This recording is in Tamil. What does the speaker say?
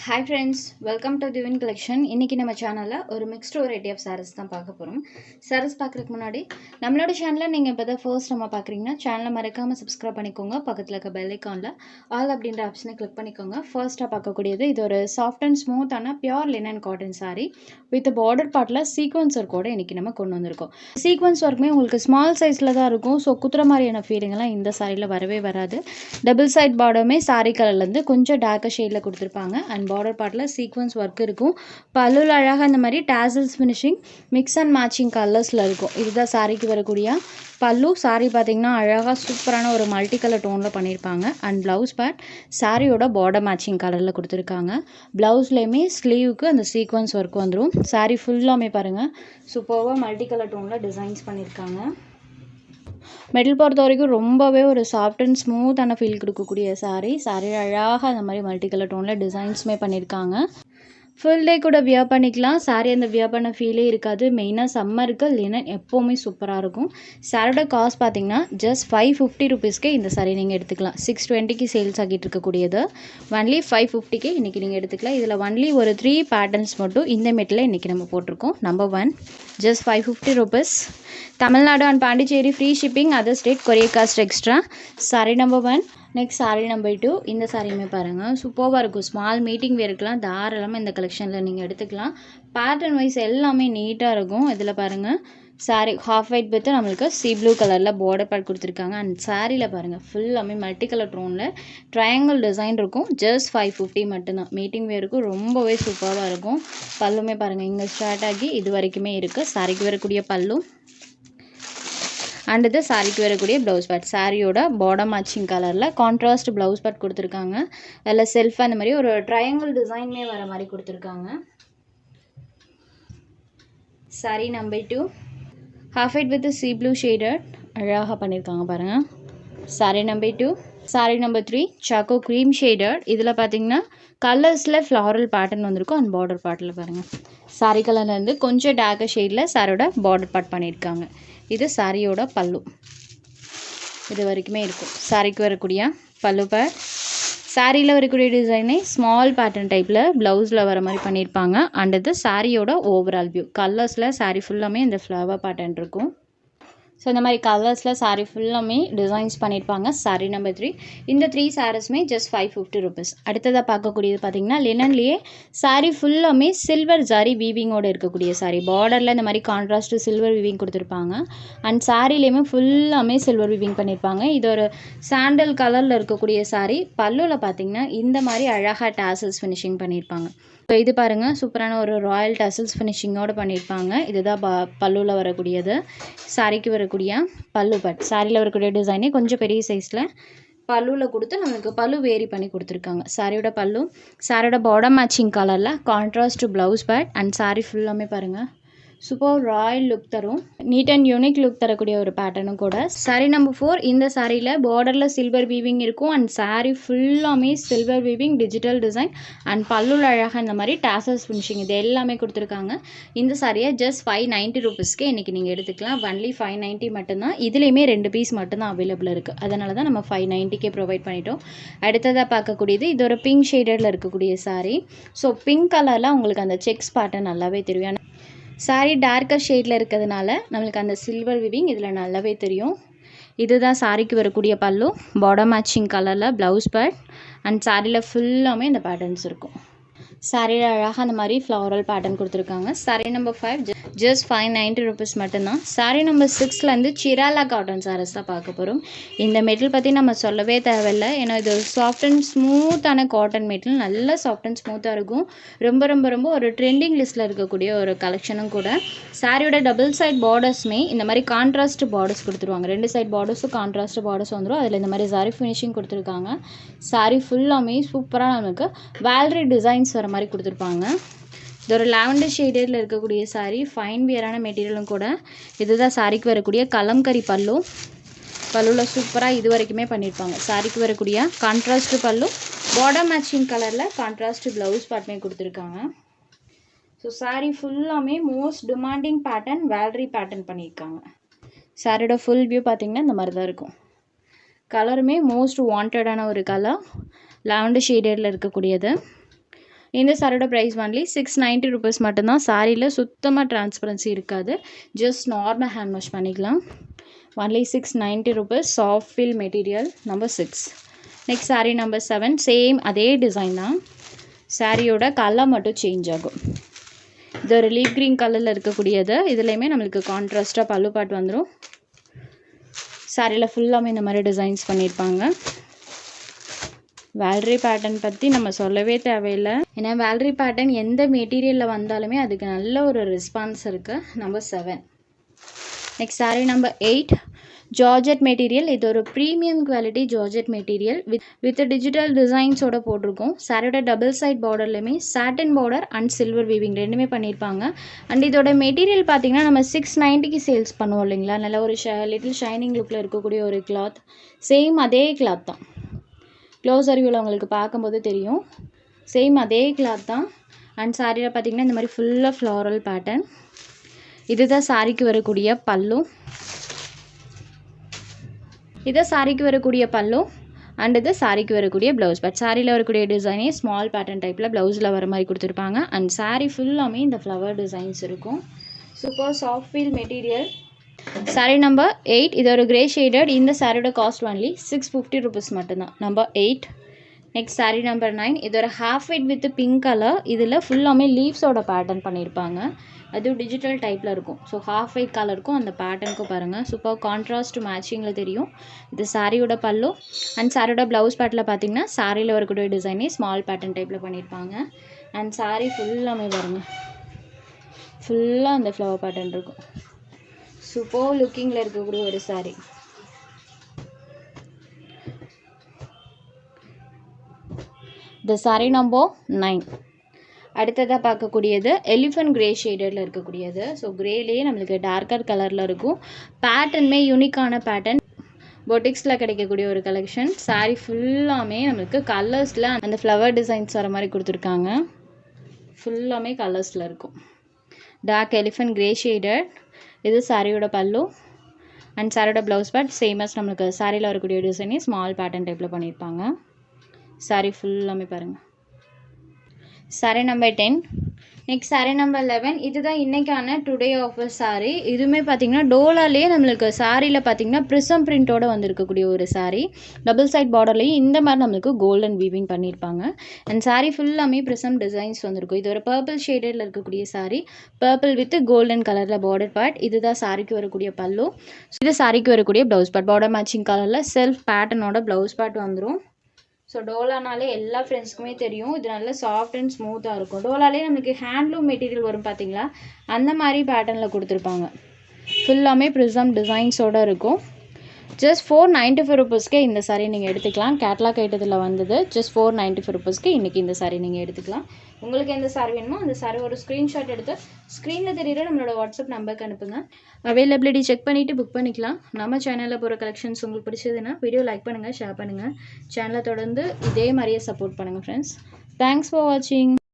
Hi friends, welcome to Divine Collection. இன்னைக்கு நம்ம சேனல்ல ஒரு மிக்ஸ்டு வெரைட்டி ஆஃப் சாரீஸ் தான் பார்க்க போறோம். சாரீஸ் பார்க்கறதுக்கு முன்னாடி நம்மளோட சேனலை நீங்க இப்பதான் ஃபர்ஸ்ட் நம்ம பார்க்குறீங்கன்னா சேனலை மறக்காம சப்ஸ்கிரைப் பண்ணிக்கோங்க. பக்கத்துல இருக்க பெல் ஐகான்ல ஆல் அப்படின்ற ஆப்ஷனை கிளிக் பண்ணிக்கோங்க. ஃபர்ஸ்டா பார்க்கக்கூடியது இது ஒரு சாஃப்ட் அண்ட் ஸ்மூத்தான pure linen cotton saree with border பார்ட்ல சீக்வன்ஸ் ஒர்க்கோட இன்னைக்கு நம்ம கொண்டு வந்திருக்கோம். சீக்வன்ஸ் ஒர்க்குமே உங்களுக்கு ஸ்மால் சைஸ்ல தான் இருக்கும். ஸோ குத்துற மாதிரியான ஃபீலிங் எல்லாம் இந்த சாரியில வரவே வராது. டபுள் சைட் பார்டருமே சாரி கலர்ல இருந்து கொஞ்சம் டார்க்கர் ஷேட்ல கொடுத்துருப்பாங்க. அண்ட் பார்டர் பார்ட்டில் சீக்வன்ஸ் ஒர்க் இருக்கும். பல்லுல அழகாக இந்த மாதிரி tassels finishing mix and matching கலர்ஸில் இருக்கும். இதுதான் சாரிக்கு வரக்கூடிய பல்லு. சாரி பார்த்தீங்கன்னா அழகாக சூப்பரான ஒரு மல்டி கலர் டோனில் பண்ணியிருப்பாங்க. அண்ட் ப்ளவுஸ் பார்ட் சாரியோட பார்டர் மேட்சிங் கலரில் கொடுத்துருக்காங்க. ப்ளவுஸ்லேயுமே ஸ்லீவுக்கு அந்த சீக்வன்ஸ் ஒர்க் வந்துடும். சாரி ஃபுல்லாமே பாருங்கள் சூப்பராக மல்டி கலர் டோனில் டிசைன்ஸ் பண்ணியிருக்காங்க. மெட்டல் பொறுத்த வரைக்கும் ரொம்பவே ஒரு சாஃப்ட் அண்ட் ஸ்மூத்தான ஃபீல் கொடுக்கக்கூடிய சாரீ அழகாக அந்த மாதிரி மல்டி கலர் டோனில் டிசைன்ஸுமே பண்ணியிருக்காங்க. ஃபுல் டே கூட வியர் பண்ணிக்கலாம். சாரீ அந்த வியர் பண்ண ஃபீலே இருக்காது. மெயினாக சம்மருக்கு லினன் எப்போவுமே சூப்பராக இருக்கும். சாரியோட காஸ்ட் பார்த்தீங்கன்னா ஜஸ்ட் 550 ருபீஸ்க்கே இந்த சாரீ நீங்கள் எடுத்துக்கலாம். 620க்கு சேல்ஸ் ஆகிட்டு இருக்கக்கூடியது ஒன்லி 550க்கு இன்றைக்கி நீங்கள் எடுத்துக்கலாம். இதில் ஒன்லி ஒரு 3 பேட்டர்ன்ஸ் மட்டும் இந்த மெட்டில் இன்றைக்கி நம்ம போட்டிருக்கோம். Number 1 just 550 rupees. Tamil Nadu and Pondicherry free shipping, other state courier cost extra. Sari number 1. Next saree number 2. இந்த சாரியுமே பாருங்கள் சூப்பராக இருக்கும். ஸ்மால் மீட்டிங் வேர்க்கெலாம் தாராளமாக இந்த கலெக்ஷனில் நீங்கள் எடுத்துக்கலாம். பேட்டர்ன் வைஸ் எல்லாமே நீட்டாக இருக்கும். இதில் பாருங்கள் சாரீ ஹாஃப் ஒயிட் வித்து நம்மளுக்கு சி ப்ளூ கலரில் பார்டர் பார்ட் கொடுத்துருக்காங்க. அண்ட் சாரியில் பாருங்கள் ஃபுல்லாமே மல்டி கலர் ட்ரோனில் ட்ரையாங்கிள் டிசைன் இருக்கும். ஜஸ்ட் 550 மட்டும்தான். மீட்டிங் வேருக்கு ரொம்பவே சூப்பராக இருக்கும். பல்லுமே பாருங்கள் இங்கே ஸ்டார்ட் ஆகி இது வரைக்குமே இருக்குது. சாரிக்கு வரக்கூடிய பல்லு அண்ட் இது சாரிக்கு வரக்கூடிய ப்ளவுஸ் பார்ட். சாரியோட பார்டர் மேட்சிங் கலரில் கான்ட்ராஸ்ட் ப்ளவுஸ் பார்ட் கொடுத்துருக்காங்க. அதில் செல்ஃப் அந்த மாதிரி ஒரு ட்ரையாங்கிள் டிசைன்மே வர மாதிரி கொடுத்துருக்காங்க. Sorry number 2 half white with sea blue shaded அழகாக பண்ணியிருக்காங்க பாருங்கள். Sari number 2. Sari number 3 choco cream shaded. இதில் பார்த்தீங்கன்னா கலர்ஸில் ஃப்ளாரல் பேட்டர்ன் வந்திருக்கும். அண்ட் பார்டர் பார்ட்டில் பாருங்கள் சாரி கலர்லேருந்து கொஞ்சம் டார்க்கர் ஷேடில் சாரியோட பார்டர் பார்ட் பண்ணியிருக்காங்க. இது சாரியோட பல்லு இது வரைக்குமே இருக்கும். சாரிக்கு வரக்கூடிய பல்லு பார்ட். சாரியில் வரக்கூடிய டிசைனே ஸ்மால் பேட்டர்ன் டைப்பில் ப்ளவுஸில் வர மாதிரி பண்ணியிருப்பாங்க. அண்ட் இது சாரியோட ஓவரால் வியூ. கலர்ஸில் சாரி ஃபுல்லாமே இந்த ஃப்ளவர் பேட்டர்ன் இருக்கும். ஸோ இந்த மாதிரி கலர்ஸில் சாரீ ஃபுல்லாமே டிசைன்ஸ் பண்ணியிருப்பாங்க. சாரீ நம்பர் 3. இந்த 3 சாரீஸுமே ஜஸ்ட் 550 ருபீஸ். அடுத்ததாக பார்க்கக்கூடியது பார்த்திங்கன்னா லினன்லேயே சாரீ ஃபுல்லாமே சில்வர் ஜாரி வீவிங்கோடு இருக்கக்கூடிய சாரீ. பார்டரில் இந்த மாதிரி கான்ட்ராஸ்ட் சில்வர் வீவிங் கொடுத்துருப்பாங்க. அண்ட் சாரீலேயுமே ஃபுல்லாமே சில்வர் வீவிங் பண்ணியிருப்பாங்க. இது ஒரு சாண்டல் கலரில் இருக்கக்கூடிய சாரீ. பல்லுவில் பார்த்திங்கன்னா இந்த மாதிரி அழகாக டாசல்ஸ் ஃபினிஷிங் பண்ணியிருப்பாங்க. ஸோ இது பாருங்கள் சூப்பரான ஒரு ராயல் டசல்ஸ் ஃபினிஷிங்கோடு பண்ணியிருப்பாங்க. இதுதான் பல்லுவில் வரக்கூடியது. சாரிக்கு வரக்கூடிய பல்லு பார்ட். சாரியில் வரக்கூடிய டிசைனே கொஞ்சம் பெரிய சைஸில் பல்லுவில் கொடுத்து நம்மளுக்கு பல்லு வேரி பண்ணி கொடுத்துருக்காங்க. சாரியோட பல்லு சாரியோட பார்டர் மேட்சிங் கலரில் contrast blouse part. And sorry ஃபுல்லாமே பாருங்கள் சூப்பர் ராயல் லுக் தரும். நீட் அண்ட் யூனிக் லுக் தரக்கூடிய ஒரு பேட்டர்னும் கூட. Sorry number 4. இந்த சாரியில் பார்டரில் சில்வர் வீவிங் இருக்கும். அண்ட் சாரி ஃபுல்லாமே silver weaving digital design. And பல்லுல அழகாக இந்த மாதிரி டாசல்ஸ் ஃபினிஷிங் இது எல்லாமே கொடுத்துருக்காங்க. இந்த சாரியை ஜஸ்ட் 590 ருபீஸ்க்கு இன்றைக்கி நீங்கள் எடுத்துக்கலாம். ஒன்லி 590 மட்டும்தான். இதுலேயுமே 2 பீஸ் மட்டும்தான் அவைலபிள் இருக்குது. அதனால தான் நம்ம 590க்கே ப்ரொவைட் பண்ணிட்டோம். அடுத்ததாக பார்க்கக்கூடியது இது ஒரு பிங்க் ஷேடடில் இருக்கக்கூடிய சாரீ. ஸோ பிங்க் கலரில் உங்களுக்கு அந்த செக்ஸ் பேட்டர்ன் நல்லாவே தெரியும். சாரீ டார்க்கர் ஷேடில் இருக்கிறதுனால நம்மளுக்கு அந்த சில்வர் விவிங் இதில் நல்லாவே தெரியும். இதுதான் சாரிக்கு வரக்கூடிய பல்லு. பார்டர் மேட்சிங் கலரில் ப்ளவுஸ் பார்ட். அண்ட் சாரியில் ஃபுல்லாமே இந்த பேட்டர்ன்ஸ் இருக்கும். சாரியில் அழகாக அந்த மாதிரி ஃப்ளாரல் பேட்டர்ன் கொடுத்துருக்காங்க. சாரி நம்பர் 5 ஜஸ்ட் 590 ருபீஸ் மட்டும்தான். சாரி நம்பர் 6லேருந்து சிராலா காட்டன் சாரீஸ் தான் பார்க்க போகிறோம். இந்த மெட்டல் பற்றி நம்ம சொல்லவே தேவையில்லை. ஏன்னா இது சாஃப்ட் அண்ட் ஸ்மூத்தான காட்டன் மெட்டல். நல்ல சாஃப்ட் அண்ட் ஸ்மூத்தாக இருக்கும். ரொம்ப ரொம்ப ரொம்ப ஒரு ட்ரெண்டிங் லிஸ்ட்டில் இருக்கக்கூடிய ஒரு கலெக்ஷனும் கூட. சாரியோட டபுள் சைட் பார்டர்ஸுமே இந்த மாதிரி கான்ட்ராஸ்ட் பார்டர்ஸ் கொடுத்துருவாங்க. 2 சைட் பார்டர்ஸும் கான்ட்ராஸ்ட் பார்டர்ஸ் வந்துடும். அதில் இந்த மாதிரி சாரி ஃபினிஷிங் கொடுத்துருக்காங்க. சாரி ஃபுல்லாமே சூப்பராக நமக்கு வேல்ரி டிசைன்ஸ் வர மாதிரி கொடுத்துருப்பாங்க. இது ஒரு லாவெண்டர் ஷேடில் இருக்கக்கூடிய சாரீ. ஃபைன் வியரான மெட்டீரியலும் கூட. இதுதான் சாரிக்கு வரக்கூடிய கலம்கரி பல்லு. பல்லுவில் சூப்பராக இது வரைக்குமே பண்ணியிருப்பாங்க. சாரிக்கு வரக்கூடிய கான்ட்ராஸ்ட் பல்லு பார்டர் மேட்சிங் கலரில் கான்ட்ராஸ்ட் ப்ளவுஸ் பார்ட்மே கொடுத்துருக்காங்க. ஸோ சாரீ ஃபுல்லாமே மோஸ்ட் டிமாண்டிங் பேட்டர்ன் வேல்ரி பேட்டர்ன் பண்ணியிருக்காங்க. சாரியோட ஃபுல் வியூ பார்த்திங்கன்னா இந்த மாதிரி தான் இருக்கும். கலருமே மோஸ்ட் வாண்டடான ஒரு கலர் லாவெண்டர் ஷேடடில் இருக்கக்கூடியது. இந்த சாரியோட ப்ரைஸ் ஒன்லி 690 ருபீஸ் மட்டும்தான். சாரியில் சுத்தமாக டிரான்ஸ்பரன்சி இருக்காது. ஜஸ்ட் நார்மல் ஹேண்ட் வாஷ் பண்ணிக்கலாம். Only 690 rupees. Soft feel material. Number 6. Next saree number 7. Same அதே டிசைன் தான். சாரியோட கலர் மட்டும் சேஞ்ச் ஆகும். இது ஒரு லீப் க்ரீன் கலரில் இருக்கக்கூடியது. இதுலேயுமே நம்மளுக்கு கான்ட்ராஸ்ட்டாக பல்லு பாட்டு வந்துடும். சாரியில் ஃபுல்லாமே இந்த மாதிரி டிசைன்ஸ் பண்ணியிருப்பாங்க. வேல்ரி பேட்டர்ன் பற்றி நம்ம சொல்லவே தேவையில்லை. ஏன்னா வேல்ரி பேட்டர்ன் எந்த மெட்டீரியலில் வந்தாலுமே அதுக்கு நல்ல ஒரு ரெஸ்பான்ஸ் இருக்குது. Number 7. Next saree number 8. Georgette material. இது ஒரு premium quality georgette material with digital டிசைன்ஸோட போட்டிருக்கோம். சாரியோட டபுள் சைட் பார்டர்லையுமே satin border and silver weaving ரெண்டுமே பண்ணியிருப்பாங்க. அண்ட் இதோட மெட்டீரியல் பார்த்திங்கன்னா நம்ம 690க்கு சேல்ஸ் பண்ணுவோம் இல்லைங்களா. நல்ல ஒரு லிட்டில் ஷைனிங் லுக்கில் இருக்கக்கூடிய ஒரு கிளாத். சேம் அதே கிளாத் தான். க்ளோஸர் வியூவில் உங்களுக்கு பார்க்கும்போது தெரியும். சேம் அதே கிளாத் தான். அண்ட் சாரியில் பார்த்திங்கன்னா இந்த மாதிரி ஃபுல்லாக ஃப்ளாரல் பேட்டர்ன். இதுதான் சாரிக்கு வரக்கூடிய பல்லு. இது சாரிக்கு வரக்கூடிய பல்லு அண்ட் இது சாரிக்கு வரக்கூடிய ப்ளவுஸ். பட் சாரியில் வரக்கூடிய டிசைனே ஸ்மால் பேட்டர்ன் டைப்பில் ப்ளவுஸில் வர மாதிரி கொடுத்துருப்பாங்க. அண்ட் சாரி ஃபுல்லாமே இந்த ஃப்ளவர் டிசைன்ஸ் இருக்கும். Super soft feel material. Sari number 8. இது ஒரு கிரே ஷேடட். இந்த சாரியோட காஸ்ட் ஒன்லி 650 ருபீஸ் மட்டும்தான். நம்பர் 8. Next saree number 9. இது ஒரு half white with pink colour. இதில் ஃபுல்லாமே லீவ்ஸோட பேட்டர்ன் பண்ணியிருப்பாங்க. அதுவும் டிஜிட்டல் டைப்பில் இருக்கும். ஸோ ஹாஃப் ஒயிட் கலருக்கும் அந்த பேட்டர்னுக்கும் பாருங்கள். சூப்பர் கான்ட்ராஸ்ட் மேட்சிங்கில் தெரியும். இது சாரியோட பல்லு. அண்ட் சாரியோட ப்ளவுஸ் பேட்டில் பார்த்தீங்கன்னா சாரியில் வரக்கூடிய டிசைனே ஸ்மால் பேட்டர்ன் டைப்பில் பண்ணியிருப்பாங்க. அண்ட் சாரீ ஃபுல்லாமே பாருங்கள். ஃபுல்லாக அந்த ஃப்ளவர் பேட்டர்ன் இருக்கும். சூப்பர் லுக்கிங்கில் இருக்கக்கூடிய ஒரு சாரீ. இந்த சாரீ நம்பர் 9. அடுத்ததாக பார்க்கக்கூடியது எலிஃபென்ட் கிரே ஷேடடில் இருக்கக்கூடியது. ஸோ கிரேலேயே நம்மளுக்கு டார்க்கர் கலரில் இருக்கும். பேட்டர்னுமே யூனிக்கான பேட்டர்ன். பொட்டிக்ஸில் கிடைக்கக்கூடிய ஒரு கலெக்ஷன். சாரீ ஃபுல்லாமே நம்மளுக்கு கலர்ஸில் அந்த ஃப்ளவர் டிசைன்ஸ் வர மாதிரி கொடுத்துருக்காங்க. ஃபுல்லாமே கலர்ஸில் இருக்கும். Dark elephant grey shaded. இது சாரியோட பல்லு அண்ட் சாரியோட ப்ளவுஸ் பேட் சேமஸ் நம்மளுக்கு சாரியில் வரக்கூடிய டிசைனே ஸ்மால் பேட்டர்ன் டைப்பில் பண்ணியிருப்பாங்க. சாரி ஃபுல்லாமே பாருங்கள். Sari number 10. Next saree number 11. இதுதான் இன்றைக்கான டுடே ஆஃபர் சாரீ. இதுவுமே பார்த்திங்கன்னா டோலாலே நம்மளுக்கு சாரியில் பார்த்திங்கன்னா ப்ரிசம் பிரிண்ட்டோடு வந்திருக்கக்கூடிய ஒரு சாரீ. டபுள் சைட் பார்டர்லேயும் இந்த மாதிரி நம்மளுக்கு கோல்டன் வீவிங் பண்ணியிருப்பாங்க. அண்ட் சாரீ ஃபுல்லாமே ப்ரிசம் டிசைன்ஸ் வந்திருக்கும். இது ஒரு பர்பிள் ஷேடடில் இருக்கக்கூடிய சாரீ. பர்பிள் வித் கோல்டன் கலரில் பார்டர் பார்ட். இதுதான் சாரிக்கு வரக்கூடிய பல்லு. இது சாரிக்கு வரக்கூடிய ப்ளவுஸ் பார்ட். பார்டர் மேட்சிங் கலரில் செல்ஃப் பேட்டர்னோட ப்ளவுஸ் பார்ட் வந்துடும். ஸோ டோலானாலே எல்லா ஃப்ரெண்ட்ஸ்க்குமே தெரியும். இது நல்ல சாஃப்ட் அண்ட் ஸ்மூத்தாக இருக்கும். டோலாலே நம்மளுக்கு ஹேண்ட்லூம் மெட்டீரியல் வரும் பார்த்தீங்களா, அந்த மாதிரி பேட்டர்னில் கொடுத்துருப்பாங்க. ஃபுல்லாமே ப்ரிசம் டிசைன்ஸோடு இருக்கும். ஜஸ்ட் 495 ருபீஸ்க்கே இந்த சாரீ நீங்கள் எடுத்துக்கலாம். கேட்லாக் ஐட்டத்தில் வந்தது. ஜஸ்ட் 495 ருபீஸ்க்கு இன்றைக்கி இந்த சாரீ நீங்கள் எடுத்துக்கலாம். உங்களுக்கு எந்த சாரீ வேணுமோ அந்த சாரீ ஒரு ஸ்க்ரீன்ஷாட் எடுத்து ஸ்க்ரீனில் தெரியுற நம்மளோட வாட்ஸ்அப் நம்பருக்கு அனுப்புங்க. அவைலபிலிட்டி செக் பண்ணிவிட்டு புக் பண்ணிக்கலாம். நம்ம சேனலில் போகிற கலெக்ஷன்ஸ் உங்களுக்கு பிடிச்சதுன்னா வீடியோ லைக் பண்ணுங்கள், ஷேர் பண்ணுங்கள். சேனலை தொடர்ந்து இதே மாதிரியே சப்போர்ட் பண்ணுங்கள் ஃப்ரெண்ட்ஸ். தேங்க்ஸ் ஃபார் வாட்சிங்.